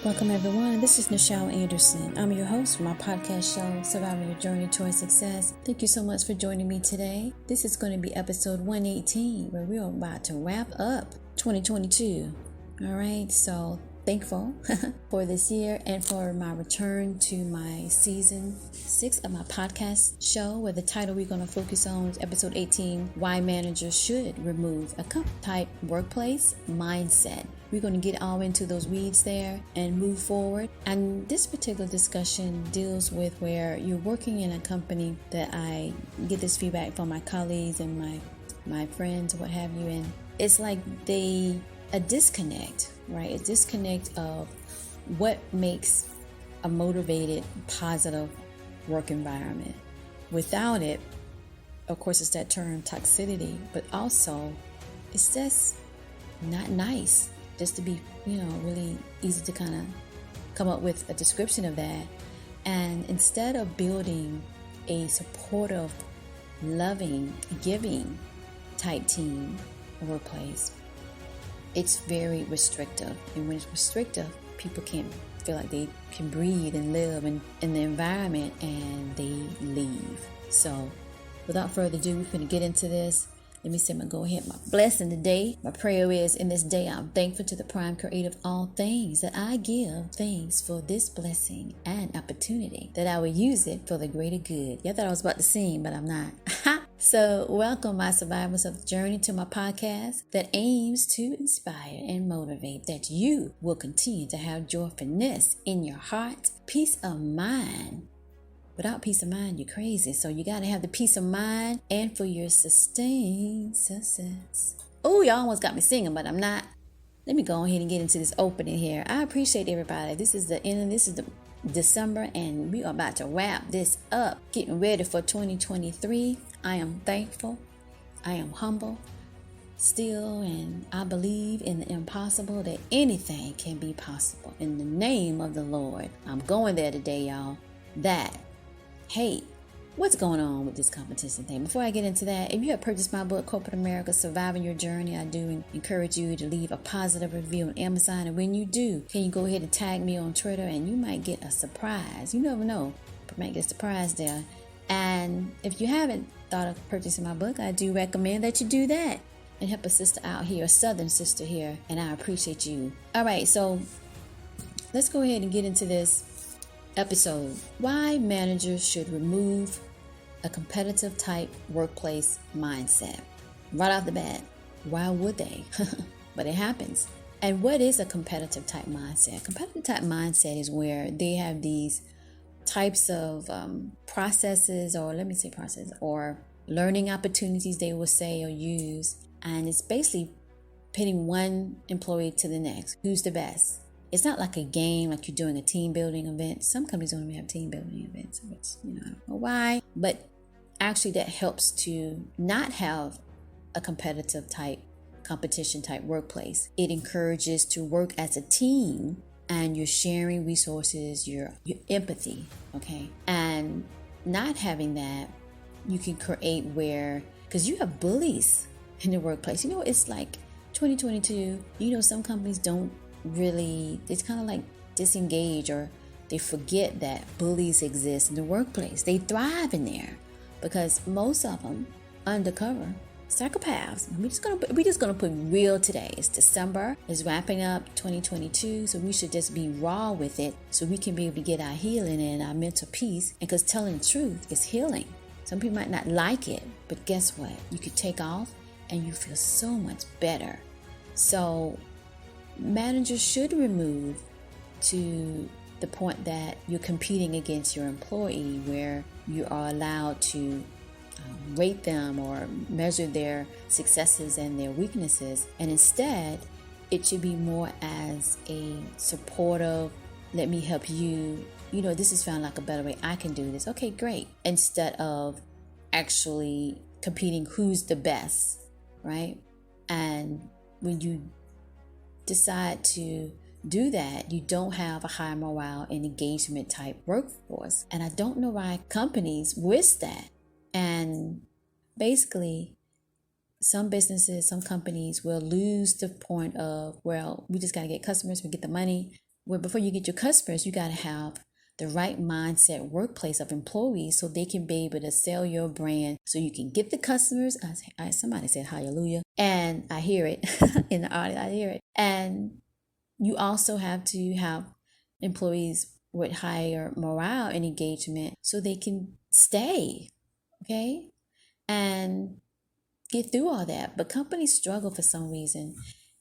Welcome everyone, this is Nichel Anderson. I'm your host for my podcast show, Surviving Your Journey Towards Success. Thank you so much for joining me today. This is going to be episode 118, where we're about to wrap up 2022. Alright, so thankful for this year and for my return to my season 6 of my podcast show, where the title we're going to focus on is episode 18, Why Managers Should Remove a Type Workplace Mindset. We're going to get all into those weeds there and move forward. And this particular discussion deals with where you're working in a company that I get this feedback from my colleagues and my friends, what have you, and it's like a disconnect, right? A disconnect of what makes a motivated, positive work environment. Without it, of course, it's that term toxicity, but also it's just not nice. Just to be, really easy to kind of come up with a description of that. And instead of building a supportive, loving, giving type team or workplace, it's very restrictive. And when it's restrictive, people can't feel like they can breathe and live in the environment, and they leave. So without further ado, we're going to get into this. Let me say go ahead. My blessing today, my prayer is, in this day, I'm thankful to the prime creator of all things, that I give thanks for this blessing and opportunity, that I will use it for the greater good. Y'all thought I was about to sing, but I'm not. So welcome, my survivors of the journey, to my podcast that aims to inspire and motivate, that you will continue to have joyfulness in your heart, peace of mind. Without peace of mind, you're crazy. So you got to have the peace of mind, and for your sustained success. Oh, y'all almost got me singing, but I'm not. Let me go ahead and get into this opening here. I appreciate everybody. This is the end. This is the December, and we are about to wrap this up. Getting ready for 2023. I am thankful. I am humble still, and I believe in the impossible, that anything can be possible. In the name of the Lord. I'm going there today, y'all. Hey, what's going on with this competition thing? Before I get into that, if you have purchased my book, Corporate America, Surviving Your Journey, I do encourage you to leave a positive review on Amazon. And when you do, can you go ahead and tag me on Twitter, and you might get a surprise. You never know, but might get a surprise there. And if you haven't thought of purchasing my book, I do recommend that you do that and help a sister out here, a southern sister here, and I appreciate you. All right, so let's go ahead and get into this episode, why managers should remove a competitive type workplace mindset. Right off the bat, why would they? But it happens. And what is a competitive type mindset? Competitive type mindset is where they have these types of processes, or learning opportunities, they will say or use, and it's basically pitting one employee to the next. Who's the best? It's not like a game, like you're doing a team building event. Some companies don't even have team building events, which, I don't know why. But actually that helps to not have a competitive type, competition type workplace. It encourages to work as a team, and you're sharing resources, your empathy, okay? And not having that, you can create where, because you have bullies in the workplace. It's like 2022, some companies don't really, it's kind of like disengage, or they forget that bullies exist in the workplace. They thrive in there because most of them undercover psychopaths. We're just gonna put real today. It's December, it's wrapping up 2022, so we should just be raw with it, so we can be able to get our healing and our mental peace. And because telling the truth is healing. Some people might not like it, but guess what? You could take off and you feel so much better. So managers should remove to the point that you're competing against your employee, where you are allowed to rate them or measure their successes and their weaknesses. And instead, it should be more as a supportive, let me help you. This is found like a better way. I can do this. Okay, great. Instead of actually competing who's the best, right? And when you decide to do that, you don't have a high morale and engagement type workforce. And I don't know why companies risk that. And basically, some businesses, some companies will lose the point of, well, we just got to get customers, we get the money, Well, before you get your customers, you got to have the right mindset workplace of employees so they can be able to sell your brand so you can get the customers. Somebody said hallelujah, and I hear it in the audio. I hear it. And you also have to have employees with higher morale and engagement so they can stay, okay, and get through all that. But companies struggle for some reason.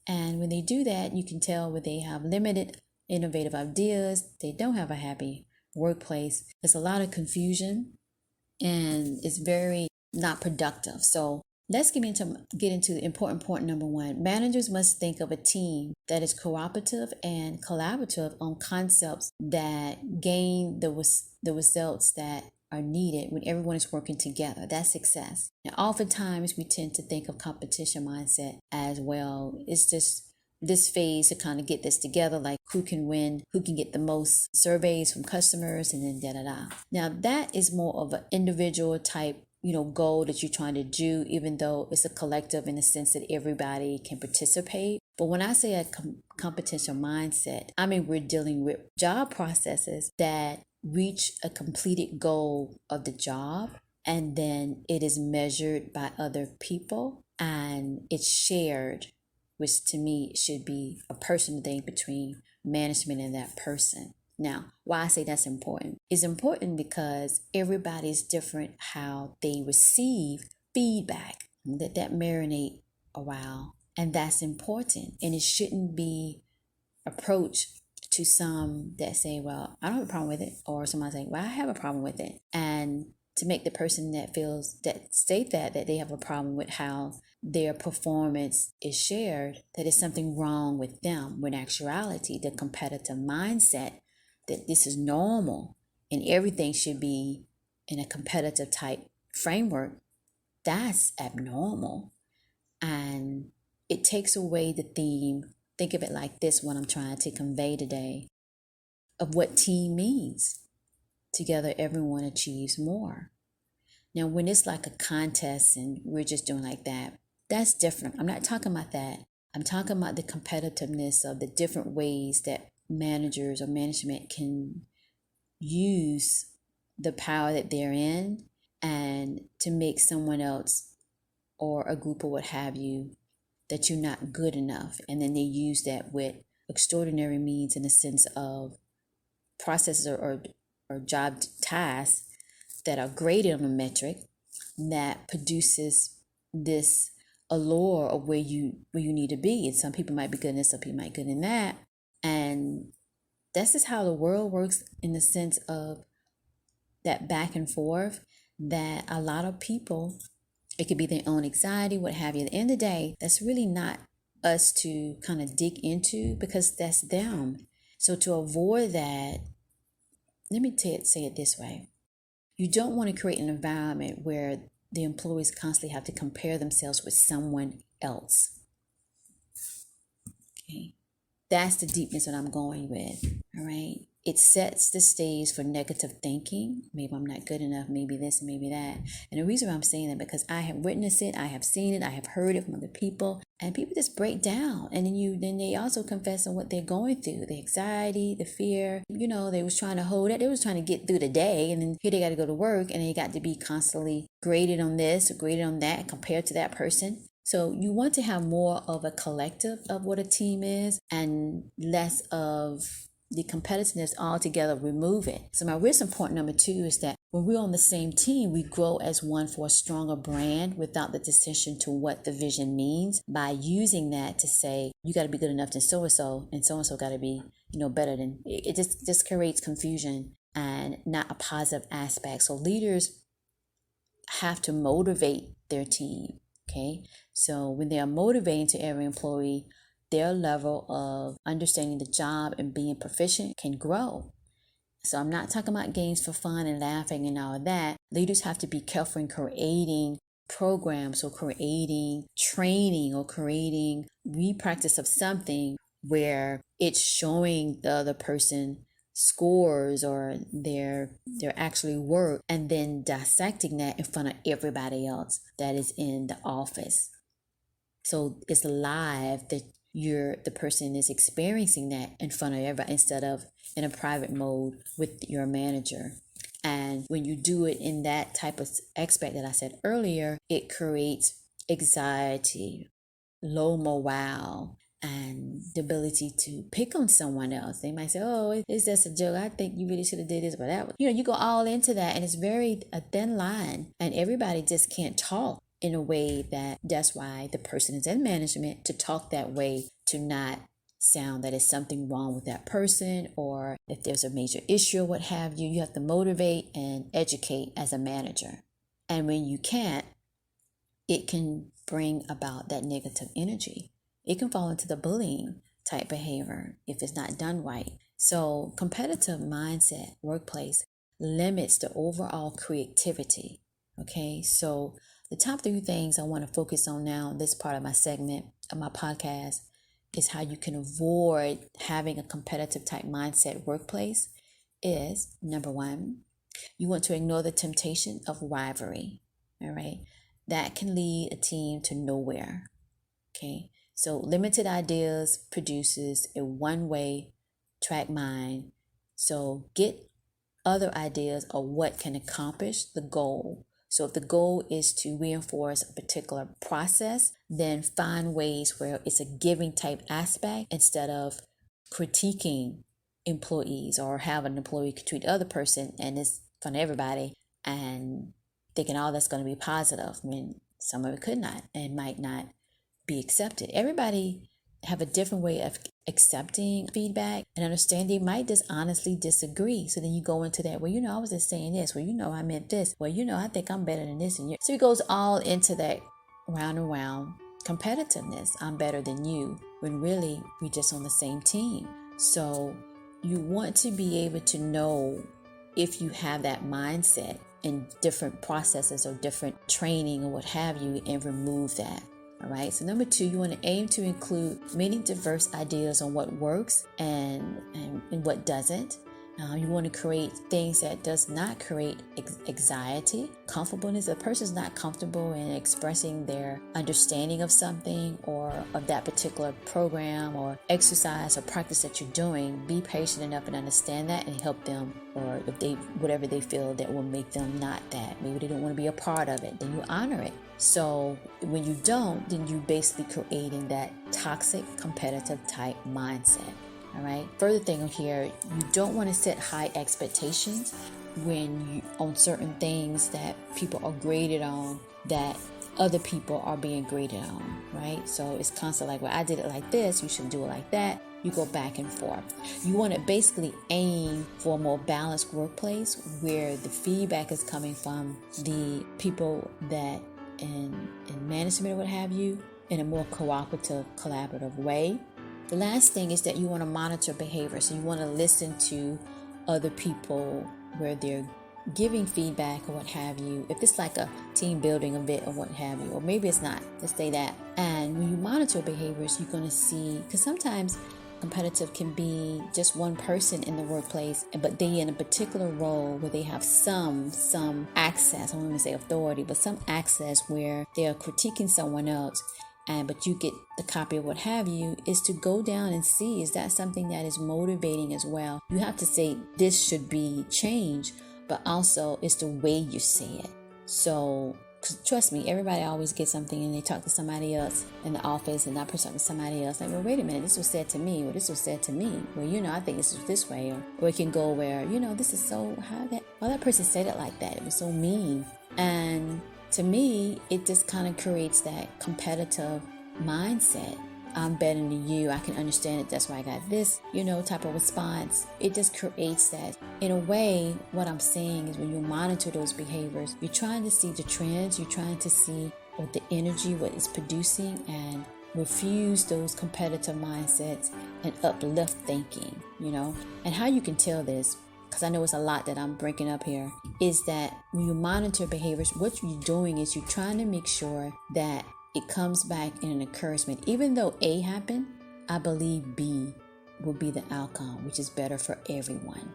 And when they do that, you can tell where they have limited innovative ideas. They don't have a happy workplace. There's a lot of confusion and it's very not productive. So let's get into the important point number one. Managers must think of a team that is cooperative and collaborative on concepts that gain the results that are needed when everyone is working together. That's success. Now, oftentimes we tend to think of competition mindset as well. It's just this phase to kind of get this together, like who can win, who can get the most surveys from customers, and then da-da-da. Now, that is more of an individual type goal that you're trying to do, even though it's a collective in the sense that everybody can participate. But when I say a competition mindset, I mean we're dealing with job processes that reach a completed goal of the job, and then it is measured by other people and it's shared, which to me should be a personal thing between management and that person. Now, why I say that's important? It's important because everybody's different how they receive feedback. Let that marinate a while. And that's important. And it shouldn't be approached to some that say, well, I don't have a problem with it. Or somebody saying, well, I have a problem with it. And to make the person that state that they have a problem with how their performance is shared, that is something wrong with them. When in actuality, the competitive mindset that this is normal and everything should be in a competitive type framework, that's abnormal. And it takes away the theme. Think of it like this, what I'm trying to convey today, of what team means. Together, everyone achieves more. Now, when it's like a contest and we're just doing like that, that's different. I'm not talking about that. I'm talking about the competitiveness of the different ways that managers or management can use the power that they're in and to make someone else or a group or what have you that you're not good enough. And then they use that with extraordinary means in the sense of processes or job tasks that are graded on a metric that produces this allure of where you need to be. And some people might be good in this, some people might be good in that. And that's just how the world works in the sense of that back and forth, that a lot of people, it could be their own anxiety, what have you. At the end of the day, that's really not us to kind of dig into because that's them. So to avoid that, let me say it this way. You don't want to create an environment where the employees constantly have to compare themselves with someone else. Okay. That's the deepness that I'm going with. All right. It sets the stage for negative thinking. Maybe I'm not good enough. Maybe this, maybe that. And the reason why I'm saying that because I have witnessed it, I have seen it, I have heard it from other people, and people just break down. And then they also confess on what they're going through, the anxiety, the fear. They was trying to hold it. They was trying to get through the day, and then here they got to go to work, and they got to be constantly graded on this or graded on that compared to that person. So you want to have more of a collective of what a team is and less of the competitiveness altogether. Remove it. So my wisdom point number 2 is that when we're on the same team, we grow as one for a stronger brand without the distinction to what the vision means, by using that to say, you got to be good enough than so-and-so, and so-and-so got to be, better than, it just creates confusion and not a positive aspect. So leaders have to motivate their team. Okay, so when they are motivating to every employee, their level of understanding the job and being proficient can grow. So I'm not talking about games for fun and laughing and all of that. Leaders have to be careful in creating programs or creating training or creating repractice of something where it's showing the other person scores or their actually work, and then dissecting that in front of everybody else that is in the office. So it's live, that the person is experiencing that in front of everybody instead of in a private mode with your manager. And when you do it in that type of aspect that I said earlier, it creates anxiety, low morale, and the ability to pick on someone else. They might say, oh, it's just a joke. I think you really should have did this, but that, you go all into that, and it's a thin line, and everybody just can't talk in a way that's why the person is in management, to talk that way, to not sound that it's something wrong with that person, or if there's a major issue or what have you. You have to motivate and educate as a manager. And when you can't, it can bring about that negative energy. It can fall into the bullying type behavior if it's not done right. So competitive mindset workplace limits the overall creativity. Okay, so the top 3 things I want to focus on now, this part of my segment of my podcast, is how you can avoid having a competitive type mindset workplace. Is number 1, you want to ignore the temptation of rivalry. All right, that can lead a team to nowhere. Okay, so limited ideas produces a one-way track mind. So get other ideas of what can accomplish the goal. So if the goal is to reinforce a particular process, then find ways where it's a giving type aspect instead of critiquing employees, or have an employee treat the other person and it's in front of everybody and thinking all that's going to be positive. I mean, some of it could not and might not be accepted. Everybody have a different way of accepting feedback and understand. They might just honestly disagree. So then you go into that, well, I was just saying this. Well, I meant this. Well, I think I'm better than this. So it goes all into that round and round competitiveness. I'm better than you, when really we're just on the same team. So you want to be able to know if you have that mindset in different processes or different training or what have you, and remove that. All right. So number 2, you want to aim to include many diverse ideas on what works and what doesn't. You want to create things that does not create anxiety, comfortableness. If a person's not comfortable in expressing their understanding of something or of that particular program or exercise or practice that you're doing, be patient enough and understand that and help them, or if whatever they feel that will make them not that. Maybe they don't want to be a part of it, then you honor it. So when you don't, then you're basically creating that toxic competitive type mindset. All right. Further thing here, you don't want to set high expectations on certain things that people are graded on, that other people are being graded on, right? So it's constantly like, well, I did it like this, you should do it like that. You go back and forth. You want to basically aim for a more balanced workplace where the feedback is coming from the people that in management or what have you, in a more cooperative, collaborative way. The last thing is that you want to monitor behavior. So you want to listen to other people where they're giving feedback or what have you. If it's like a team building event or what have you, or maybe it's not, let's say that. And when you monitor behaviors, you're going to see, because sometimes competitive can be just one person in the workplace, but they in a particular role where they have some access, I don't want to say authority, but some access where they are critiquing someone else. But you get the copy of what have you, is to go down and see, is that something that is motivating as well? You have to say this should be changed, but also it's the way you say it. So trust me, everybody always gets something and they talk to somebody else in the office and that person talking to somebody else. Like, well, wait a minute, this was said to me, or this was said to me. Well, I think this was this way. Or it can go where, this is so, why that person said it like that? It was so mean. And to me, it just kind of creates that competitive mindset. I'm better than you. I can understand it. That's why I got this, type of response. It just creates that. In a way, what I'm saying is when you monitor those behaviors, you're trying to see the trends. You're trying to see what the energy, what it's producing, and refuse those competitive mindsets and uplift thinking, And how you can tell this, because I know it's a lot that I'm bringing up here, is that when you monitor behaviors, what you're doing is you're trying to make sure that it comes back in an encouragement. Even though A happened, I believe B will be the outcome, which is better for everyone.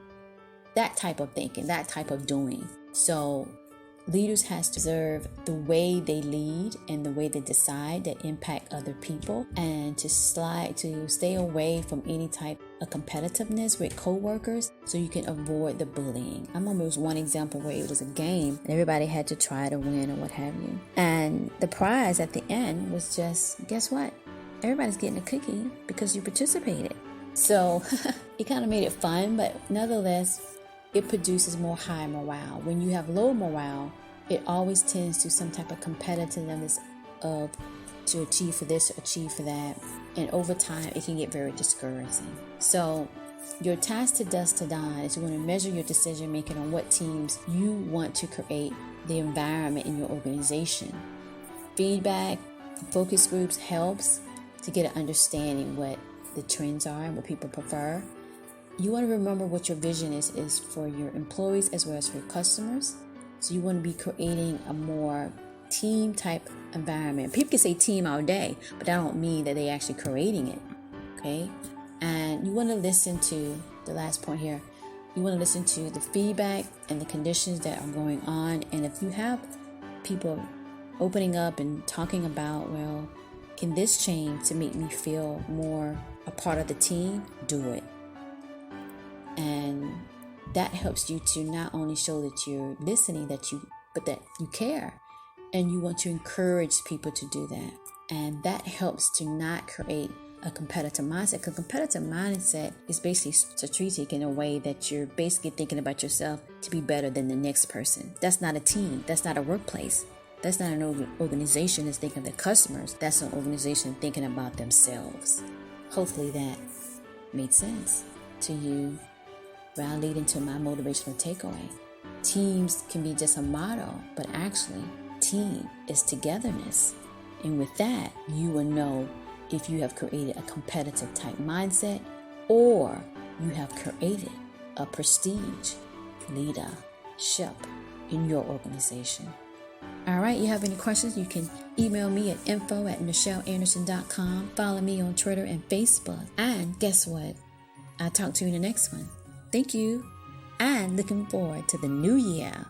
That type of thinking, that type of doing. So Leaders has to observe the way they lead and the way they decide that impact other people, and to stay away from any type of competitiveness with coworkers so you can avoid the bullying. I remember it was one example where it was a game and everybody had to try to win or what have you. And the prize at the end was just, guess what? Everybody's getting a cookie because you participated. So it kind of made it fun, but nevertheless, it produces more high morale. When you have low morale, it always tends to some type of competitiveness of to achieve for this, achieve for that. And over time, it can get very discouraging. So your task to dusk to dawn is you want to measure your decision making on what teams you want to create the environment in your organization. Feedback, focus groups helps to get an understanding what the trends are and what people prefer. You want to remember what your vision is for your employees as well as for your customers. So you want to be creating a more team type environment. People can say team all day, but that don't mean that they actually creating it. Okay. And you want to listen to the last point here. You want to listen to the feedback and the conditions that are going on. And if you have people opening up and talking about, well, can this change to make me feel more a part of the team? Do it. And that helps you to not only show that you're listening, but that you care. And you want to encourage people to do that. And that helps to not create a competitive mindset. Because competitive mindset is basically strategic in a way that you're basically thinking about yourself to be better than the next person. That's not a team. That's not a workplace. That's not an organization that's thinking of their customers. That's an organization thinking about themselves. Hopefully that made sense to you. Well, leading to my motivational takeaway. Teams can be just a motto, but actually, team is togetherness. And with that, you will know if you have created a competitive type mindset or you have created a prestige leadership in your organization. All right, you have any questions, you can email me at info@nichelanderson.com. Follow me on Twitter and Facebook. And guess what? I'll talk to you in the next one. Thank you, and looking forward to the new year.